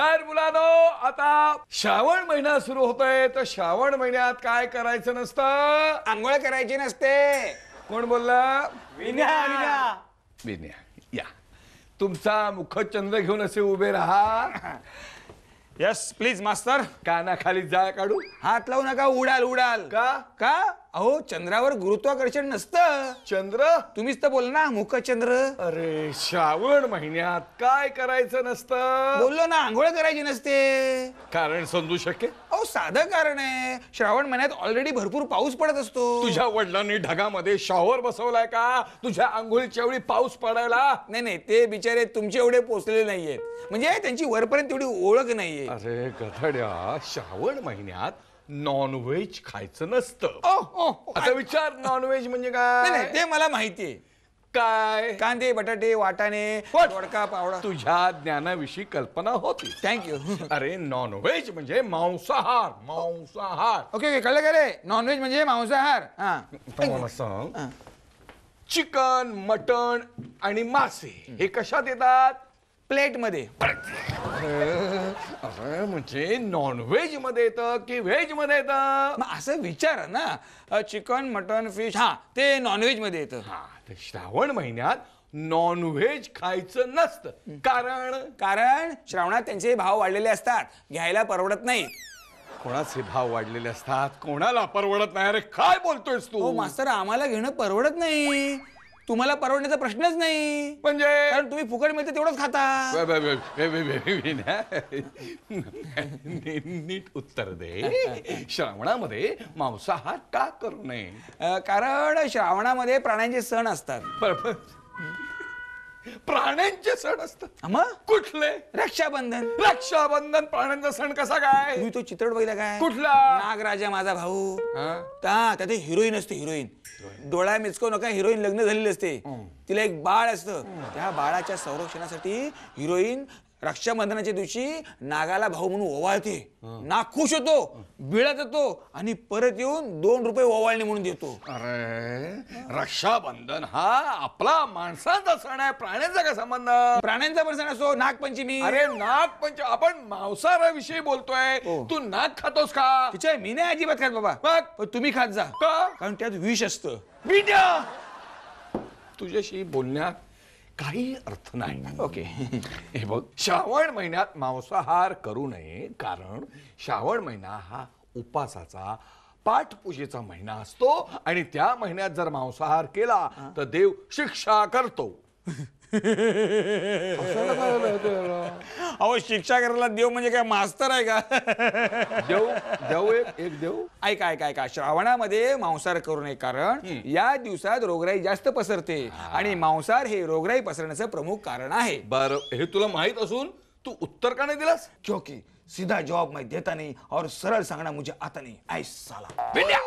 तर मुलांनो, आता श्रावण महिना सुरू होतोय, तर श्रावण महिन्यात काय करायचं नसतं? आंघोळ करायची नसते. कोण बोलला? विन्या. विनया, या. तुमचा मुखचंद्र घेऊन असे उभे राहा. यस प्लीज मास्तर. कानाखाली जाळ काढू. हात लावू नका. उडाल उडाल. का? का? अहो चंद्रावर गुरुत्वाकर्षण नसतं. चंद्र? तुम्हीच तर बोल ना मुखचंद्र. अरे, श्रावण महिन्यात काय करायचं नसतं? बोललो ना, आंघोळ करायची नसते. कारण समजू शकेल? अहो साधं कारण आहे. श्रावण महिन्यात ऑलरेडी भरपूर पाऊस पडत असतो. तुझ्या वडिलांनी ढगामध्ये शॉवर बसवलाय का तुझ्या आंघोळीच्या वेळी पाऊस पडायला? नाही नाही, ते बिचारे तुमचे एवढे पोचलेले नाहीयेत. म्हणजे त्यांची वरपर्यंत तेवढी ओळख नाहीये. अरे गधड्या, श्रावण महिन्यात नॉनव्हेज खायचं नसतं. आता विचार, नॉनव्हेज म्हणजे नाही काय? नाही, ते मला माहितीये. काय? कांदे, बटाटे, वाटाणे, दोडका, पावडा. तुझ्या ज्ञानाविषयी कल्पना होती. थँक्यू. अरे, नॉनव्हेज म्हणजे मांसाहार. मांसाहार. ओके ओके, कळलं का रे? नॉनव्हेज म्हणजे मांसाहार. हा. तर मला सांग, चिकन, मटण आणि मासे हे कशात येतात? प्लेट मध्ये. अरे, म्हणजे नॉनव्हेज मध्ये येतं की व्हेज मध्ये येतं? मग असं विचारा ना, चिकन, मटन, फिश, हा ते नॉनव्हेज मध्ये येतं. हा, तर श्रावण महिन्यात नॉनव्हेज खायचं नसतं. कारण श्रावणात त्यांचे भाव वाढलेले असतात, घ्यायला परवडत नाही. कोणाचे भाव वाढलेले असतात, कोणाला परवडत नाही. अरे काय बोलतोयस हो तू? मास्तर, आम्हाला घेणं परवडत नाही. तुम्हाला परवडण्याचा प्रश्नच नाही. म्हणजे कारण तुम्ही फुकट मिळते तेवढंच खाता. नीट उत्तर दे. श्रावणामध्ये मांसाहार का करू नये? कारण श्रावणामध्ये प्राण्यांचे सण असतात. प्राण्यांचे सण असतात? मग कुठले? रक्षाबंधन. रक्षाबंधन प्राण्यांचा सण कसा काय? तुम्ही तो चित्रपट बघितला काय? कुठला? नागराजा माझा भाऊ. हा? त्यात हिरोईन असते. हिरोईन डोळा मिचको नका. हिरोईन लग्न झालेली असते. तिला एक बाळ असतं. त्या बाळाच्या संरक्षणासाठी हिरोईन रक्षाबंधनाच्या दिवशी नागाला भाऊ म्हणून ओवाळते. नाग खुश होतो, बिळत येतो आणि परत येऊन 2 रुपये ओवाळणी म्हणून देतो. अरे, रक्षाबंधन हा आपला माणसाचा सण आहे, प्राण्यांचा काय संबंध? प्राण्यांचा पण सण असतो, नागपंचमी. अरे, नागपंच आपण मांसाहाराविषयी बोलतोय. तू नाग खातोस का? तिच्या मी नाही अजिबात खात बाबा. मग? पण तुम्ही खात जा. का? कारण त्यात विष असतं. विद्या, तुझ्याशी बोलण्यात काही अर्थ नाही. ओके. हे बघ, श्रावण महिन्यात मांसाहार करू नये, कारण श्रावण महिना हा उपासाचा, पाठपूजेचा महिना असतो आणि त्या महिन्यात जर मांसाहार केला तर देव शिक्षा करतो. अहो, शिक्षा करायला देव म्हणजे काय मास्तर आहे का? देव देव एक देव. ऐका ऐका ऐका, श्रावणामध्ये मांसाहार करू नये, कारण या दिवसात रोगराई जास्त पसरते आणि मांसाहार हे रोगराई पसरण्याचं प्रमुख कारण आहे. बर, हे तुला माहित असून तू उत्तर का नाही दिलास? क्योंकि सीधा जवाब मैं देता नहीं और सरल सांगना मुझे आता नहीं. ऐ साला. विद्या,